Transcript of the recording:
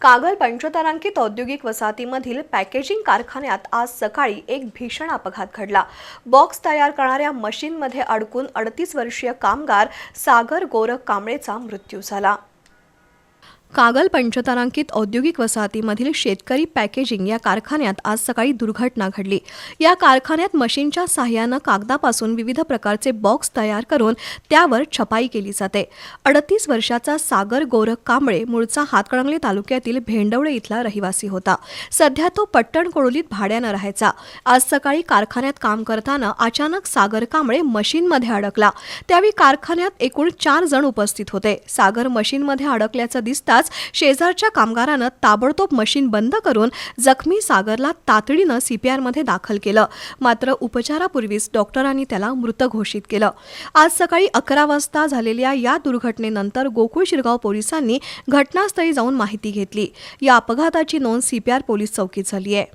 कागल पंचतारांकित औद्योगिक वसाहतीमधील पॅकेजिंग कारखान्यात आज सकाळी एक भीषण अपघात घडला। बॉक्स तयार करणाऱ्या मशीनमध्ये अडकून 38 वर्षीय कामगार सागर गोरख कांबळेचा मृत्यू झाला। कागल पंचतारांकित औद्योगिक वसाहतीमधील शेतकरी पॅकेजिंग या कारखान्यात आज सकाळी दुर्घटना घडली। या कारखान्यात मशीनच्या सहाय्याने कागदापासून विविध प्रकारचे बॉक्स तयार करून त्यावर छपाई केली जाते। 38 वर्षाचा सागर गोरख कांबळे मूळचा हातकणंगले तालुक्यातील भेंडवळे इथला रहिवासी होता। सध्या तो पट्टण कोडोलीत भाड्याने राहायचा। आज सकाळी कारखान्यात काम करताना अचानक सागर कांबळे मशीनमध्ये अडकला। त्यावेळी कारखान्यात एकूण 4 जण उपस्थित होते। सागर मशीनमध्ये अडकल्याचं दिसताच शेजारच्या कामगारांना ताबडतोब मशीन बंद करून जखमी सागरला तातडीने सीपीआर मध्ये दाखल केलं। मात्र उपचारापूर्वीच डॉक्टरांनी त्याला मृत घोषित केलं। आज सकाळी 11 वाजता झालेल्या या दुर्घटनेनंतर गोकुळ शिरगाव पोलिसांनी घटनास्थळी जाऊन माहिती घेतली। या अपघाताची नोंद सीपीआर पोलीस चौकीत झाली आहे।